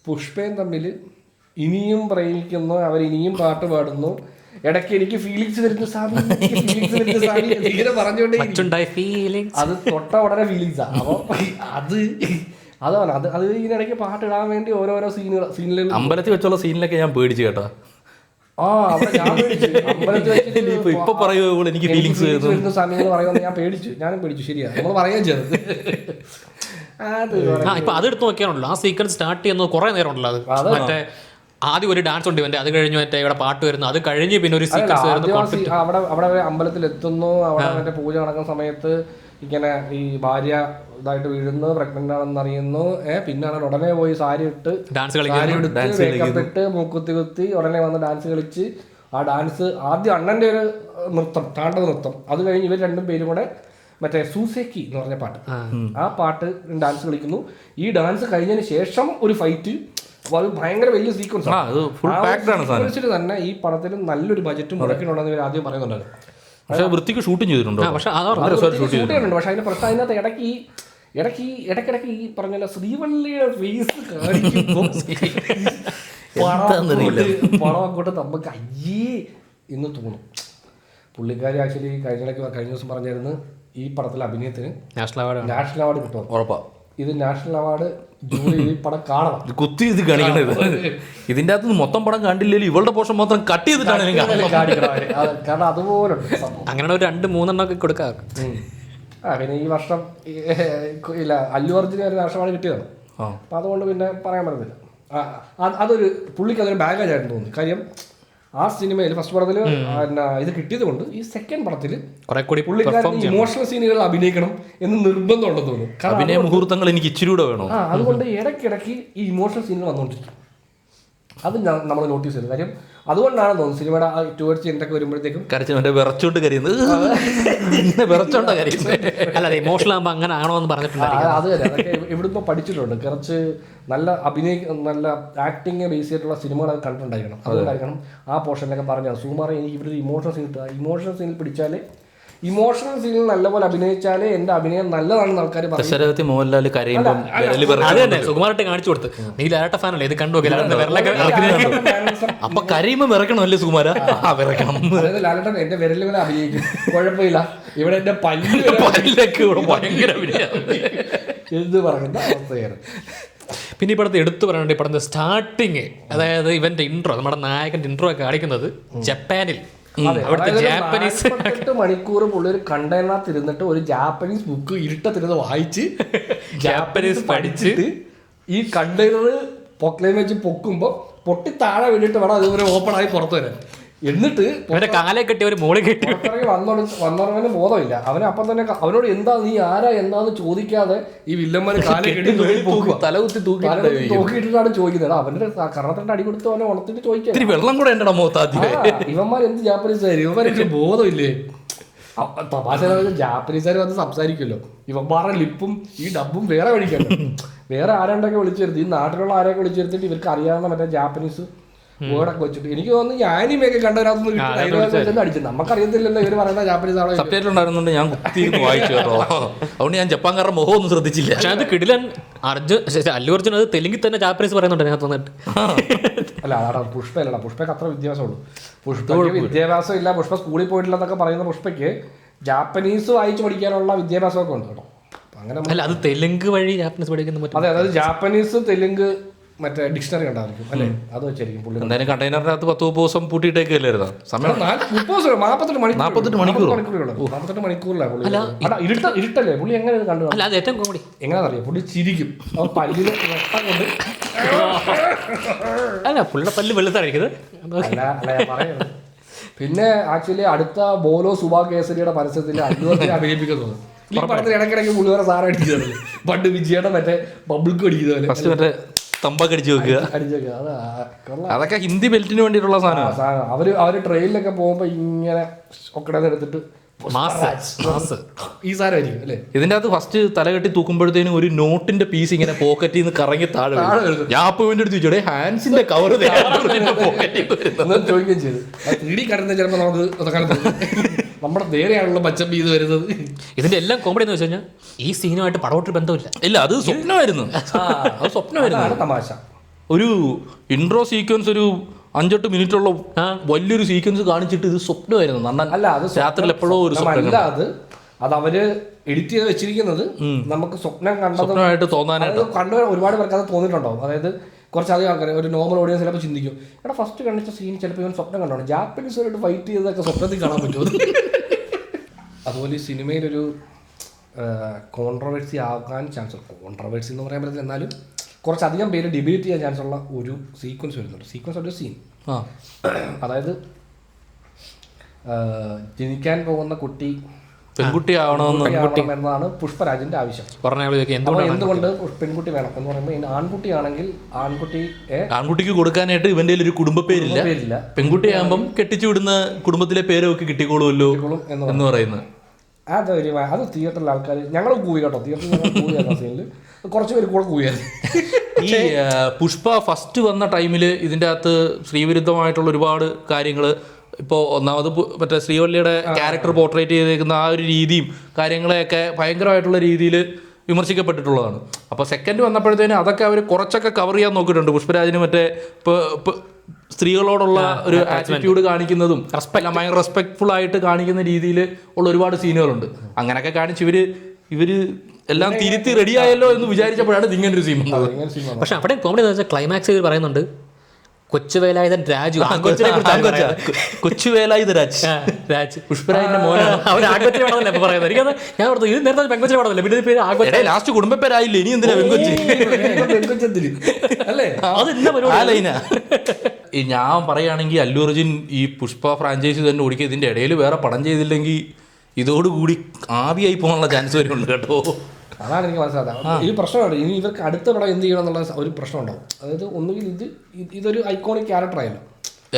പുഷ്പയും തമ്മിൽ ഇനിയും പ്രേമിക്കുന്നു, അവരിനിയും പാട്ട് പാടുന്നു, ഇടയ്ക്ക് എനിക്ക് ഫീലിങ്സ് വരുന്ന ഇങ്ങനെ പറഞ്ഞുകൊണ്ടേ അത് തൊട്ട ഉടനെ ഫീലിങ്സാ. അപ്പോൾ അതാണ് അത് ഇതിനിടയ്ക്ക് പാട്ടിടാൻ വേണ്ടി ഓരോരോ സീനിൽ
അമ്പലത്തിൽ വെച്ചുള്ള സീനിലൊക്കെ ഞാൻ പേടിച്ചു കേട്ടോ.
ഇപ്പൊ പറയുമ്പോൾ എനിക്ക് ഫീലിങ്സ് വരുന്ന സമയങ്ങൾ പറയുന്നത് ഞാനും പേടിച്ചു. ശരിയാ, നമ്മൾ പറയാൻ ചെയ്തത്.
ഇപ്പൊ അതെടുത്ത് നോക്കിയാണല്ലോ ആ സീക്വൻസ് സ്റ്റാർട്ട് ചെയ്യുന്നത് കുറെ നേരം ഉണ്ടല്ലോ. അത് മറ്റേ ആദ്യം ഒരു ഡാൻസ് ഉണ്ട് ഇവന്റെ, അത് കഴിഞ്ഞ് മറ്റേ ഇവിടെ പാട്ട് വരുന്നു, അത് കഴിഞ്ഞ് പിന്നെ ഒരു സീക്വൻസ് വരുന്നു.
അവിടെ അമ്പലത്തിൽ എത്തുന്നു, അവിടെ മറ്റേ പൂജ നടക്കുന്ന സമയത്ത് ഇങ്ങനെ ഈ ഭാര്യ ഇതായിട്ട് വീഴുന്നു, പ്രഗ്നന്റ് ആണെന്ന് അറിയുന്നു. പിന്നാണ് ഉടനെ പോയി സാരി ഇട്ട് മേക്കപ്പ് മൂക്കുത്തി കുത്തി ഉടനെ വന്ന് ഡാൻസ് കളിച്ച്, ആ ഡാൻസ് ആദ്യം അണ്ണന്റെ ഒരു നൃത്തം, താണ്ഡവ നൃത്തം, അത് കഴിഞ്ഞ് ഇവർ രണ്ടും പേരും കൂടെ മറ്റേ സൂസേക്കി എന്ന് പറഞ്ഞ പാട്ട്, ആ പാട്ട് ഡാൻസ് കളിക്കുന്നു. ഈ ഡാൻസ് കഴിഞ്ഞതിന് ശേഷം ഒരു ഫൈറ്റ്, ഭയങ്കര വലിയ സീക്വൻസ് തന്നെ. ഈ പടത്തിൽ നല്ലൊരു ബജറ്റ് മുടക്കിനുണ്ടെന്ന് ഇവർ ആദ്യം പറയുന്നുണ്ടായിരുന്നു.
പക്ഷെ വൃത്തിക്ക് ഷൂട്ടും ചെയ്തിട്ടുണ്ട്. പക്ഷെ
അതിന്റെ പ്രശ്നം അതിനകത്ത് ഇടയ്ക്കിടയ്ക്ക് ഈ പറഞ്ഞ ശ്രീവള്ളിയുടെ ഫേസ് കാണിക്കുമ്പോൾ പണം അങ്ങോട്ട് നമുക്ക് അയ്യേ എന്ന് തോന്നും. പുള്ളിക്കാരി ആക്ച്വലി കഴിഞ്ഞ ദിവസം പറഞ്ഞായിരുന്നു, ഈ പടത്തിലെ അഭിനയത്തിന്
നാഷണൽ
അവാർഡ് കിട്ടും.
ഉറപ്പാ.
ഇത് നാഷണൽ അവാർഡ് ജൂറി ഈ പടം കാണണം.
കുത്തി ഇത് കാണിക്കണത്. ഇതിൻ്റെ അകത്ത് മൊത്തം പടം കണ്ടില്ലല്ലോ, ഇവളുടെ പോർഷൻ മാത്രം കട്ട് ചെയ്തിട്ടാണ്
കാരണം അതുപോലെ
അങ്ങനെ ഒരു 2-3 കൊടുക്കാം.
പിന്നെ ഈ വർഷം ഇല്ല അല്ലു അർജുന ഒരു നാഷണൽ അവാർഡ് കിട്ടിയതാണ്. അപ്പം അതുകൊണ്ട് പിന്നെ പറയാൻ പറ്റത്തില്ല. അതൊരു പുള്ളിക്ക് അതൊരു ബാഗേജ് ആയിട്ട് തോന്നി. കാര്യം ആ സിനിമയിൽ ഫസ്റ്റ് പടത്തിൽ ഇത് കിട്ടിയത് കൊണ്ട് ഈ സെക്കൻഡ് പടത്തിൽ പുള്ളിക്കാരൻ ഇമോഷണൽ സീനുകളിൽ അഭിനയിക്കണം എന്ന് നിർബന്ധം ഉണ്ടെന്ന് തോന്നുന്നു.
അഭിനയ മുഹൂർത്തങ്ങൾ എനിക്ക് ഇച്ചിരി കൂടെ വേണം.
അതുകൊണ്ട് ഇടയ്ക്കിടയ്ക്ക് ഈ ഇമോഷണൽ സീനുകൾ വന്നുകൊണ്ടിരിക്കും. അത് നമ്മൾ നോട്ടീസ് ചെയ്തു. കാര്യം അതുകൊണ്ടാണ് തോന്നുന്നു സിനിമയുടെ ടുവേർഡ്സ് എൻഡൊക്കെ വരുമ്പോഴത്തേക്കും
കരച്ചിട്ട് വിറച്ചോണ്ട് കരയുന്നത്. വിറച്ചോണ്ടാ കരയുന്നത്.
അല്ല ഇമോഷണൽ ആകുമ്പോൾ അങ്ങനെ ആണോ എന്ന് പറഞ്ഞിട്ടുണ്ട്.
അത് തന്നെ അതൊക്കെ ഇവിടെ ഇപ്പോൾ പഠിച്ചിട്ടുണ്ട്. കുറച്ച് നല്ല നല്ല ആക്ടിങ് ബേസ് ചെയ്തിട്ടുള്ള സിനിമകളൊക്കെ കണ്ടിട്ടുണ്ടായിരിക്കണം. അതുകൊണ്ടായിരിക്കണം ആ പോർഷനിലൊക്കെ പറഞ്ഞത് സുകുമാരൻ എനിക്ക് ഇവിടെ ഒരു ഇമോഷണൽ സീൻ കിട്ടുക. ഇമോഷണൽ സീനിൽ പിടിച്ചാൽ ഇമോഷണൽ സീനിൽ നല്ലപോലെ അഭിനയിച്ചാലേ എന്റെ അഭിനയം നല്ലതാണെന്ന് ആൾക്കാർ പറയും.
മോഹൻലാൽ കരയുമ്പോൾ
സുകുമാരട്ടെ കാണിച്ചു കൊടുത്ത് നീ ലാലേട്ട ഫാനല്ലേ ഇത് കണ്ടു.
അപ്പൊ കരയുമ്പോ വിറക്കണമല്ലേ സുകുമാര? വിറക്കണം.
അതായത് ലാലേട്ടൻ എന്റെ വിരലുകളെ അഭിനയിക്കും, കുഴപ്പമില്ല. ഇവിടെ എന്റെ പല്ലിലേക്ക്
ഭയങ്കര
എന്ത് പറയുന്ന അവസ്ഥയാണ്.
പിന്നെ ഈ പടത്തെ എടുത്തു പറയാനുണ്ട്. ഈ പടത്തെ സ്റ്റാർട്ടിങ്, അതായത് ഇവന്റെ ഇൻട്രോ, നമ്മുടെ നായകന്റെ ഇൻട്രോ ഒക്കെ കാണിക്കുന്നത് ജപ്പാനിൽ. ജാപ്പനീസ്
8 മണിക്കൂർ പുള്ളി ഒരു കണ്ടെയ്നറിനകത്ത് ഇരുന്നിട്ട് ഒരു ജാപ്പനീസ് ബുക്ക് ഇരുട്ടത്തിരുന്ന് വായിച്ച്
ജാപ്പനീസ് പഠിച്ചിട്ട്
ഈ കണ്ടെയ്നർ പൊക്ലൈൻ വെച്ച് പൊക്കുമ്പോൾ പൊട്ടി താഴെ വേണ്ടിയിട്ട് വേണം അതുപോലെ ഓപ്പൺ ആയി പുറത്തു വരാൻ. എന്നിട്ട്
കാലെ കെട്ടി ഒരു മോളി കെട്ടി
വന്നവന് ബോധമില്ല. അവനെ അപ്പം തന്നെ അവനോട് എന്താ നീ ആരാ എന്താന്ന് ചോദിക്കാതെ ഈ വില്ലന്മാര് കാലെ കെട്ടി
തലകുത്തി
തൂക്കിയിട്ടാണ് ചോദിക്കുന്നത്. അവന്റെ കർണത്തിന്റെ അടി കൊടുത്ത് അവനെ ഉണർത്തിട്ട് ചോദിക്കാം
വെള്ളം കൂടെ
ഇവന്മാർ എന്ത് ജാപ്പനീസുകാർ, ഇവന്മാർക്ക് ബോധമില്ലേ? തമാശ ജാപ്പനീസുകാർ വന്ന് സംസാരിക്കുമല്ലോ, ഇവന്മാരുടെ ലിപ്പും ഈ ഡബും വേറെ വഴിക്കല്ല. വേറെ ആരാണ്ടൊക്കെ വിളിച്ചു വരുത്തി, ഈ നാട്ടിലുള്ള ആരെയൊക്കെ വിളിച്ചു വരുത്തിട്ട് ഇവർക്ക് അറിയാവുന്ന മറ്റേ ജാപ്പനീസ് വേർഡൊക്കെ വെച്ചിട്ട് എനിക്ക് തോന്നുന്നു ഈ ആനിമയൊക്കെ കണ്ടതിനകത്ത് അടിച്ചു. നമുക്കറിയത്തില്ലല്ലോ ഇവർ പറയുന്ന ജാപ്പനീസ് ആണോ.
സബ്ടൈറ്റിൽ ഉണ്ടായിരുന്നുണ്ട്, ഞാൻ കുത്തിയിരുന്ന് വായിച്ചു കേട്ടോ. അതുകൊണ്ട് ഞാൻ ജപ്പാൻകാരുടെ മുഖം ഒന്നും ശ്രദ്ധിച്ചില്ല.
പക്ഷെ അത് കിടിലൻ അല്ലു അർജുൻ അത് തെലുങ്കിൽ തന്നെ ജാപ്പനീസ് പറയുന്നുണ്ട് ഞാൻ തോന്നിട്ട്.
അല്ല അതാണ് പുഷ്പയല്ലടാ, പുഷ്പയ്ക്ക് അത്ര വിദ്യാഭ്യാസമുള്ളൂ. പുഷ്പയ്ക്ക് വിദ്യാഭ്യാസം ഇല്ല, പുഷ്പ സ്കൂളിൽ പോയിട്ടില്ലെന്നൊക്കെ പറയുന്ന പുഷ്പയ്ക്ക് ജാപ്പനീസ് വായിച്ച് പഠിക്കാനുള്ള വിദ്യാഭ്യാസമൊക്കെ ഉണ്ട് കേട്ടോ. അങ്ങനെ
അല്ല അത് തെലുങ്ക് വഴി ജാപ്പനീസ് പഠിക്കുന്ന.
അതെ, അതായത് ജാപ്പനീസ് തെലുങ്ക് മറ്റേ ഡിക്ഷണറി ഉണ്ടായിരിക്കും അല്ലേ, അത് വെച്ചായിരിക്കും പുള്ളി.
എന്തായാലും കണ്ടെയ്നറിനകത്ത് 10 ദിവസം പൂട്ടിയിട്ടേക്കല്ലായിരുന്നു സമയം.
48 മണിക്കൂറിലാണ് ഇരുട്ടല്ലേ പുള്ളി. എങ്ങനെ കണ്ടു?
അല്ല അത് ഏറ്റവും കോമഡി
എങ്ങനെയാണെന്നറിയാം, പുള്ളി ചിരിക്കും. അപ്പൊ പല്ലിന് വെട്ടം കൊണ്ട്
അല്ല പുള്ളിയുടെ പല്ല് വെളുത്തായിരിക്കുന്നത്.
പറയുന്നത്. പിന്നെ ആക്ച്വലി അടുത്ത ബോലോ സുഭാ കേസരിയുടെ പരസ്യത്തിൽ അല്ലു അർജുനെ അഭിനയിപ്പിക്കുന്നത് ഈ പടത്തിൽ ഇടയ്ക്കിടയ്ക്ക് പുള്ളിവരെ സാറ് അടിക്കുന്നത് പണ്ട് വിജയുടെ മറ്റേ ബബിൾക്ക് അടിക്കുന്നത്
തമ്പടിച്ചു വെക്കുക. അതൊക്കെ ഹിന്ദി ബെൽറ്റിന് വേണ്ടിയിട്ടുള്ള സാധനം.
അവര് ട്രെയിനിലൊക്കെ പോകുമ്പോ ഇങ്ങനെ ഒക്കെ എടുത്തിട്ട് ഈ സാധനമായിരിക്കും അല്ലേ.
ഇതിന്റെ അകത്ത് ഫസ്റ്റ് തലകെട്ടി തൂക്കുമ്പോഴത്തേനും ഒരു നോട്ടിന്റെ പീസ് ഇങ്ങനെ പോക്കറ്റിൽ നിന്ന് കറങ്ങി താഴെ ജാപ്പുവിന്റെ അടുത്ത് ചോദിച്ചോടെ ഹാൻസിന്റെ കവർ
ചോദിക്കുകയും ചെയ്തു. 3D കടന്ന ചിലപ്പോൾ നമുക്ക് നമ്മുടെ നേരെയാണല്ലോ പച്ചപ്പ് ഇത് വരുന്നത്.
ഇതിന്റെ എല്ലാം കോമഡി എന്ന് വെച്ച് കഴിഞ്ഞാൽ ഈ സീനുമായിട്ട് പടവോട്ട് ബന്ധമില്ല.
ഇല്ല, അത് സ്വപ്നമായിരുന്നു. അത് സ്വപ്നമായിരുന്നു.
തമാശ ഒരു
ഇൻട്രോ സീക്വൻസ് ഒരു 5-8 മിനിറ്റുള്ള വലിയൊരു സീക്വൻസ് കാണിച്ചിട്ട് ഇത് സ്വപ്നമായിരുന്നു.
അല്ല അത്
രാത്രിയിൽ എപ്പോഴോ ഒരു
അല്ല, അത് അവര് എഡിറ്റ് ചെയ്ത് വെച്ചിരിക്കുന്നത് നമുക്ക് സ്വപ്നം
കണ്ടതായിട്ട് തോന്നാനായിട്ട്.
കണ്ട ഒരുപാട് പേർക്ക് അത് തോന്നിയിട്ടുണ്ടാവും. അതായത് കുറച്ചധികം ആൾക്കാർ ഒരു നോർമൽ ഓഡിയൻസ് ചിലപ്പോൾ ചിന്തിക്കും, എടാ ഫസ്റ്റ് കണ്ടിച്ച സീൻ ചിലപ്പോൾ ഇവൻ സ്വപ്നം കണ്ടോ, ജാപ്പനീസുമായിട്ട് ഫൈറ്റ് ചെയ്തതൊക്കെ സ്വപ്നത്തിൽ കാണാൻ പറ്റുമോ. അതുപോലെ ഈ സിനിമയിലൊരു കോൺട്രവേഴ്സി ആകാൻ ചാൻസ്, കോൺട്രവേഴ്സി എന്ന് പറയാൻ പറ്റില്ല, എന്നാലും കുറച്ചധികം പേര് ഡിബേറ്റ് ചെയ്യാൻ ചാൻസ് ഉള്ള ഒരു സീക്വൻസ് വരുന്നുണ്ട്. സീക്വൻസ് ഒരു സീൻ, അതായത് ജനിക്കാൻ പോകുന്ന കുട്ടി പെൺകുട്ടിയാവണമെന്നാണ് പുഷ്പരാജിന്റെ ആവശ്യം. എന്തുകൊണ്ട് പെൺകുട്ടി വേണം എന്ന് പറയുമ്പോൾ ആൺകുട്ടിയാണെങ്കിൽ
ആൺകുട്ടിക്ക് കൊടുക്കാനായിട്ട് ഇവന്റെ ഒരു കുടുംബ പേരില്ല, പെൺകുട്ടിയാകുമ്പം കെട്ടിച്ചു വിടുന്ന കുടുംബത്തിലെ പേരൊക്കെ കിട്ടിക്കോളുമല്ലോ എന്ന് പറയുന്നത്.
അത് തിയേറ്ററിലെ ആൾക്കാർ ഞങ്ങൾ കൂവി കേട്ടോ, തിയേറ്ററിൽ കൂവിയായിരുന്നു സീനിൽ കുറച്ച് പേര് കൂടെ കൂവിയായിരുന്നു.
ഈ പുഷ്പ ഫസ്റ്റ് വന്ന ടൈമിൽ ഇതിൻ്റെ അകത്ത് സ്ത്രീവിരുദ്ധമായിട്ടുള്ള ഒരുപാട് കാര്യങ്ങൾ, ഇപ്പോൾ ഒന്നാമത് മറ്റേ ശ്രീവല്ലിയുടെ ക്യാരക്ടർ പോർട്രേറ്റ് ചെയ്തേക്കുന്ന ആ ഒരു രീതിയും കാര്യങ്ങളെയൊക്കെ ഭയങ്കരമായിട്ടുള്ള രീതിയിൽ വിമർശിക്കപ്പെട്ടിട്ടുള്ളതാണ്. അപ്പോൾ സെക്കൻഡ് വന്നപ്പോഴത്തേനും അതൊക്കെ അവർ കുറച്ചൊക്കെ കവർ ചെയ്യാൻ നോക്കിയിട്ടുണ്ട്. പുഷ്പരാജിന് മറ്റേ സ്ത്രീകളോടുള്ള ഒരു ആറ്റിറ്റ്യൂഡ് കാണിക്കുന്നതും എല്ലാം ഭയങ്കര റെസ്പെക്ട്ഫുൾ ആയിട്ട് കാണിക്കുന്ന രീതിയിൽ ഉള്ള ഒരുപാട് സീനുകളുണ്ട്. അങ്ങനെയൊക്കെ കാണിച്ച് ഇവര് എല്ലാം തിരുത്തി റെഡിയായല്ലോ എന്ന് വിചാരിച്ചപ്പോഴാണ് ഇങ്ങനെ ഒരു സീൻ വന്നത്.
പക്ഷെ അവിടെ കോമഡി എന്ന് വെച്ചാൽ ക്ലൈമാക്സ് പറയുന്നുണ്ട് കൊച്ചുവേലായുധൻ രാജു
കൊച്ചുവേലായുധരാജ് പുഷ്പരാജിന്റെ മോനാണ്.
അവർ ആൺകൊച്ചിനെ പടമല്ലേ ഇപ്പൊ പറയുന്നത്. എനിക്കത് ഞാൻ ഓർത്തു ഇത് നേരത്തെ പെൺകൊച്ചിനെ പടമല്ലേ, പിന്നെ പേര് ആൺകൊച്ചി
ലാസ്റ്റ് കുടുംബ പേരായില്ലേ, ഇനി എന്തിനാ പെൺകൊച്ചി
അല്ലേ?
അതെന്താ പരിപാടി?
ഈ ഞാൻ പറയുകയാണെങ്കിൽ അല്ലു അർജുൻ ഈ പുഷ്പ ഫ്രാഞ്ചൈസി തന്നെ ഓടിക്കുക, ഇതിന്റെ ഇടയിൽ വേറെ പടം ചെയ്തില്ലെങ്കിൽ ഇതോടുകൂടി ആവിയായി പോകാനുള്ള ചാൻസ് വരെ ഉണ്ട് കേട്ടോ.
അതാണ് എനിക്ക് മനസ്സിലാക്കാം. ഈ പ്രശ്നമുണ്ട്, ഇനി ഇവർക്ക് അടുത്ത പടം എന്ത് ചെയ്യണം എന്നുള്ള ഒരു പ്രശ്നം ഉണ്ടാവും. അതായത് ഒന്നുകിൽ ഇതൊരു ഐക്കോണിക് ക്യാരക്ടർ ആയല്ലോ,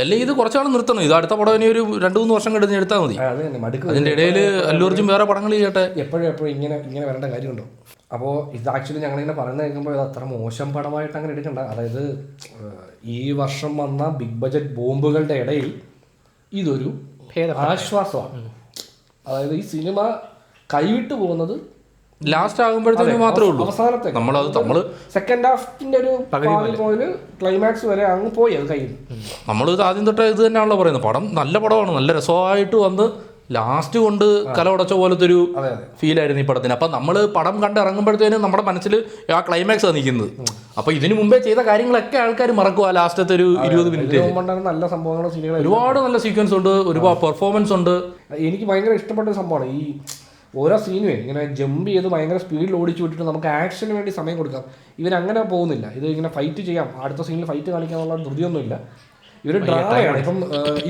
അല്ലേ ഇത് കുറച്ചാൾ നിർത്തണം. ഇത് അടുത്ത പടം ഇനി ഒരു 2-3 വർഷം കഴിഞ്ഞ് എടുത്താൽ മതി.
അത് തന്നെ മടുക്കും.
അതിന്റെ ഇടയിൽ അല്ലു അർജുൻ വേറെ പടങ്ങൾ ചെയ്യട്ടെ.
എപ്പോഴും ഇങ്ങനെ വരേണ്ട കാര്യമുണ്ടോ? അപ്പോൾ ഇത് ആക്ച്വലി ഞങ്ങളിങ്ങനെ പറയുന്നത് കേൾക്കുമ്പോൾ ഇത് അത്ര മോശം പടമായിട്ട് അങ്ങനെ എടുക്കണ്ട. അതായത് ഈ വർഷം വന്ന ബിഗ് ബജറ്റ് ബോംബുകളുടെ ഇടയിൽ ഇതൊരു ആശ്വാസമാണ്. അതായത് ഈ സിനിമ കൈവിട്ടു പോകുന്നത്
ലാസ്റ്റ് ആകുമ്പോഴത്തേക്കും മാത്രമേ ഉള്ളൂ.
അവസാനത്തെ
നമ്മള്
സെക്കൻഡ് ഹാഫിന്റെ ഒരു പകുതി ക്ലൈമാക്സ് വരെ അങ്ങ് പോയി അത് കയ്യിൽ.
നമ്മളിത് ആദ്യം തൊട്ട് ഇത് തന്നെയാണല്ലോ പറയുന്നത്. പടം നല്ല പടമാണ്, നല്ല രസമായിട്ട് വന്ന് ലാസ്റ്റ് കൊണ്ട് കല ഉടച്ച പോലത്തെ ഒരു ഫീലായിരുന്നു ഈ പടത്തിന്. അപ്പം നമ്മൾ പടം കണ്ട് ഇറങ്ങുമ്പോഴത്തേനും നമ്മുടെ മനസ്സിൽ ആ ക്ലൈമാക്സ് ആണ് നിൽക്കുന്നത്. അപ്പോൾ ഇതിനു മുമ്പേ ചെയ്ത കാര്യങ്ങളൊക്കെ ആൾക്കാർ മറക്കുക. ലാസ്റ്റത്തെ ഒരു 20 മിനിറ്റ്
നല്ല സംഭവങ്ങളും സീനുകളും
ഒരുപാട് നല്ല സീക്വൻസ് ഉണ്ട്, ഒരുപാട് പെർഫോമൻസ് ഉണ്ട്.
എനിക്ക് ഭയങ്കര ഇഷ്ടപ്പെട്ട ഒരു സംഭവമാണ് ഈ ഓരോ സീനുമേ ഇങ്ങനെ ജമ്പ് ചെയ്ത് ഭയങ്കര സ്പീഡിൽ ഓടിച്ചു വിട്ടിട്ട് നമുക്ക് ആക്ഷന് വേണ്ടി സമയം കൊടുക്കാം. ഇവരങ്ങനെ പോകുന്നില്ല. ഇത് ഇങ്ങനെ ഫൈറ്റ് ചെയ്യാം, അടുത്ത സീനിൽ ഫൈറ്റ് കാണിക്കാന്നുള്ള ധൃതിയൊന്നുമില്ല. ഇവർ ഡ്രാമയാണ്. ഇപ്പം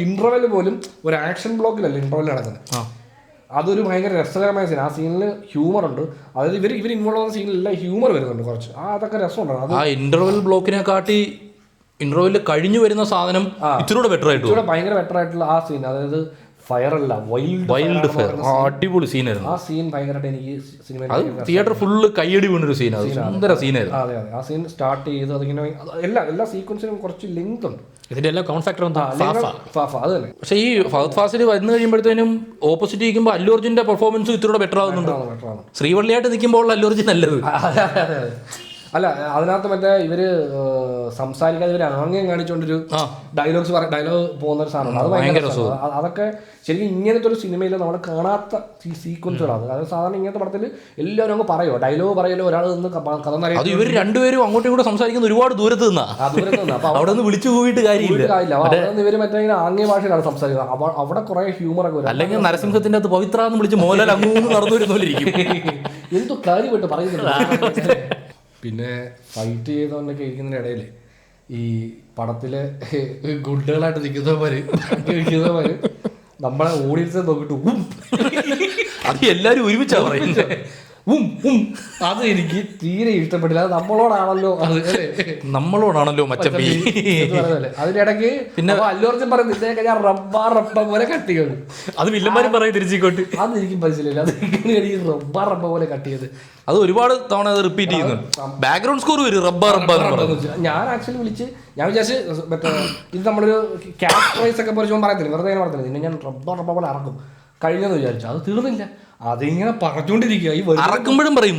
ഇന്റർവെൽ പോലും ഒരു ആക്ഷൻ ബ്ലോക്കിലല്ല ഇന്റർവെൽ നടക്കുന്നത്. അതൊരു ഭയങ്കര രസകരമായ സീൻ. ആ സീനിൽ ഹ്യൂമർ ഉണ്ട്. അതായത് ഇവർ ഇൻവോൾവ് ആവുന്ന സീനിലെല്ലാം ഹ്യൂമർ വരുന്നുണ്ട് കുറച്ച്. അതൊക്കെ രസമുണ്ടാണ്.
ആ ഇന്റർവെൽ ബ്ലോക്കിനെ കാട്ടി ഇന്റർവെൽ കഴിഞ്ഞു വരുന്ന സാധനം ഇച്ചിരൂടെ ബെറ്റർ ആയിട്ട്
ഭയങ്കര ബെറ്റർ ആയിട്ടുള്ള ആ സീൻ, അതായത് ഫയറല്ല
വൈൽഡ് ഫയർ, അടിപൊളി സീനായിരുന്നു.
ആ സീൻ ഭയങ്കരമായിട്ട് എനിക്ക് സിനിമ
തിയേറ്റർ ഫുള്ള് കൈയടി വീണൊരു സീനാണ്, സുന്ദര സീനായിരുന്നു.
അതെ ആ സീൻ സ്റ്റാർട്ട് ചെയ്ത് അതിങ്ങനെ എല്ലാ സീക്വൻസിനും കുറച്ച് ലെങ്ത് ഉണ്ട്.
ഇതിന്റെ എല്ലാം കോൺഫാക്ടർ
അത് തന്നെ.
പക്ഷേ ഈ ഫഹദ് ഫാസിൽ വന്നു കഴിയുമ്പോഴത്തേനും ഓപ്പോസിറ്റ് നിൽക്കുമ്പോൾ അല്ലു അർജുന്റെ പെർഫോമൻസ് ഇത്തിരി ബെറ്റർ ആകുന്നുണ്ട്. ശ്രീവള്ളിയായിട്ട് നിൽക്കുമ്പോൾ അല്ലു അർജുൻ നല്ലത്.
അല്ല അതിനകത്ത് മറ്റേ ഇവര് സംസാരിക്കാതെ ഇവര് ആംഗ്യം കാണിച്ചുകൊണ്ടൊരു ഡയലോഗ് പോകുന്ന ഒരു സാധനം, അത് ഭയങ്കര രസമാണ്. അതൊക്കെ ശരിക്കും ഇങ്ങനത്തെ ഒരു സിനിമയിൽ നമ്മൾ കാണാത്ത സീക്വൻസുകളാണ്. അതായത് സാധാരണ ഇങ്ങനത്തെ പടത്തിൽ എല്ലാവരും അങ്ങ് പറയുമോ, ഡയലോഗ് പറയലോ, ഒരാൾ നിന്ന് കഥ
അത് ഇവർ രണ്ടുപേരും അങ്ങോട്ടും ഇങ്ങോട്ടും സംസാരിക്കുന്ന ഒരുപാട് ദൂരത്ത് നിന്നാ.
അപ്പൊ
അവിടെ നിന്ന് വിളിച്ചു പോയിട്ട് കാര്യമില്ല.
അവിടെ നിന്ന് ഇവര് മറ്റേ ആംഗ്യ ഭാഷയിലാണ് സംസാരിക്കുന്നത്. അവിടെ കുറെ ഹ്യൂമറൊക്കെ വരും.
അല്ലെങ്കിൽ നരസിംഹത്തിന്റെ അകത്ത് പവിത്ര എന്ന് വിളിച്ച് മോഹൻലാൽ അങ്ങ് നടന്നു വരുന്നോലിരിക്കും.
എന്തോ കാര്യമായിട്ട് പറയുന്നില്ല. പിന്നെ ഫൈറ്റ് ചെയ്തവനൊക്കെ ഇരിക്കുന്നതിൻ്റെ ഇടയിൽ ഈ പടത്തിലെ ഗുഡുകളായിട്ട് നിൽക്കുന്നവര് നമ്മളെ ഓഡിയൻസിനെ നോക്കിയിട്ട്
അത് എല്ലാവരും ഒരുമിച്ചാണ് പറയുന്നത്.
അത് എനിക്ക് തീരെ ഇഷ്ടപ്പെട്ടില്ല. അത് നമ്മളോടാണല്ലോ
മച്ചമ്പി.
അതിനിടയ്ക്ക് പിന്നെ അല്ലു അർജുൻ പറയുന്നത് ഞാൻ റബ്ബ പോലെ കട്ട് ചെയ്തു.
അത് വില്ലന്മാരും പറയും തിരിച്ചിക്കോട്ട്.
അത് എനിക്ക് മനസ്സിലായില്ല. അത് റബ്ബ പോലെ കട്ട് ചെയ്ത്
അത് ഒരുപാട് തവണ അത് റിപ്പീറ്റ് ചെയ്യുന്നുണ്ട്. ബാക്ക്ഗ്രൗണ്ട് സ്കോർ വരും
ഞാൻ ആക്ച്വലി ഞാൻ വിചാരിച്ച് മറ്റേ ഇത് നമ്മളൊരു ക്യാഷ് പ്രൈസ് ഒക്കെ പറിച്ചു പറയത്തില്ല, വെറുതെ പറയത്തില്ല, നിന്നെ ഞാൻ റബ്ബ പോലെ ഇറക്കും കഴിഞ്ഞെന്ന് വിചാരിച്ചു. അത് തീർന്നില്ല. അതിങ്ങനെ പറഞ്ഞുകൊണ്ടിരിക്കുക. ഈ
ഇറക്കുമ്പോഴും പറയും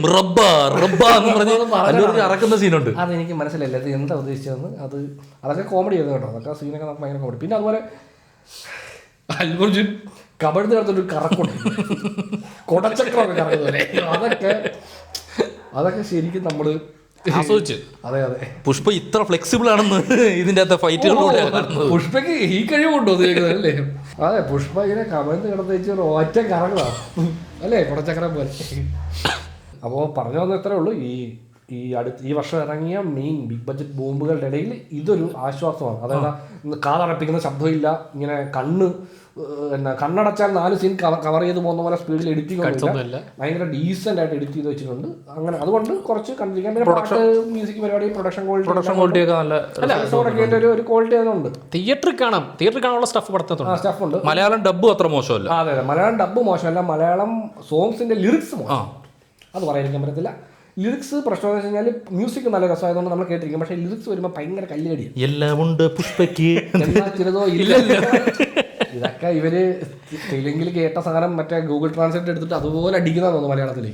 ഇറക്കുന്ന സീനുണ്ട്.
അതെനിക്ക് മനസ്സിലായില്ല അത് എന്താ ഉദ്ദേശിച്ചതെന്ന്. അതൊക്കെ കോമഡി ആയിരുന്നു കേട്ടോ. അതൊക്കെ സീനൊക്കെ നമുക്ക് ഭയങ്കര കോമഡി. പിന്നെ അതുപോലെ അല്ലു അർജുൻ കബഡി നടത്തൊരു കറക്കുണ്ട്, കൊടച്ചക്രമൊക്കെ കറക്കുന്നത്. അതൊക്കെ ശരിക്കും നമ്മള്
ആസ്വദിച്ച്.
അതെ
പുഷ്പ ഇത്ര ഫ്ലെക്സിബിൾ ആണെന്ന് ഇതിന്റെ അകത്തെ ഫൈറ്റുകളിലൂടെ
പുഷ്പയ്ക്ക് ഈ കഴിവുണ്ടോ അല്ലേ? അതെ, പുഷ്പ ഇങ്ങനെ കമഴ്ന്ന് കിടന്ന് വെച്ച് ഒറ്റ കറങ്ങുക അല്ലേ, കുടച്ചക്രം പോലെ. അപ്പോൾ പറഞ്ഞു വന്ന ഇത്രേ ഉള്ളൂ. ഈ വർഷം ഇറങ്ങിയ മെയിൻ ബിഗ് ബഡ്ജറ്റ് ബോംബുകളുടെ ഇടയിൽ ഇതൊരു ആശ്വാസമാണ്. അതായത് കാതടപ്പിക്കുന്ന ശബ്ദമില്ല, ഇങ്ങനെ കണ്ണടച്ചാൽ 4 സീൻ കവർ ചെയ്ത് പോകുന്ന പോലെ സ്പീഡിൽ എഡിറ്റിംഗ് ഒന്നുമില്ല, ഭയങ്കര ഡീസെന്റ് ആയിട്ട് എഡിറ്റ് ചെയ്ത് വെച്ചിട്ടുണ്ട്. അങ്ങനെ അതുകൊണ്ട് കുറച്ച് കണ്ടിരിക്കാൻ മ്യൂസിക് പരിപാടി പ്രൊഡക്ഷൻ ക്വാളിറ്റി ഒരു ക്വാളിറ്റി അതിനുണ്ട്.
തിയേറ്ററിൽ കാണാനുള്ള സ്റ്റഫ്
ഉണ്ട്.
മലയാളം ഡബ്ബും അത്ര മോശമല്ല.
അതെ, മലയാളം ഡബ്ബ് മോശമല്ല. മലയാളം സോങ്സിന്റെ ലിറിക്സ് മോശം, അത് പറയാതിരിക്കാൻ പറ്റത്തില്ല. ലിറിക്സ് പ്രശ്നം എന്ന് വെച്ച് കഴിഞ്ഞാൽ മ്യൂസിക് നല്ല രസമായതുകൊണ്ട് നമ്മൾ കേട്ടിരിക്കും. പക്ഷേ ലിറിക്സ് വരുമ്പോൾ ഭയങ്കര കല്ലുകടിയാണ്.
എല്ലാം ഉണ്ട് പുഷ്പയ്ക്ക്
എന്നാൽ ചിലതോ ഇല്ല. ഇതൊക്കെ ഇവര് തെലുങ്കിൽ കേട്ട സാധനം മറ്റേ ഗൂഗിൾ ട്രാൻസ്ലേറ്റ് എടുത്തിട്ട് അതുപോലെ അടിക്കുന്നതാണെന്ന് തോന്നുന്നു മലയാളത്തിൽ.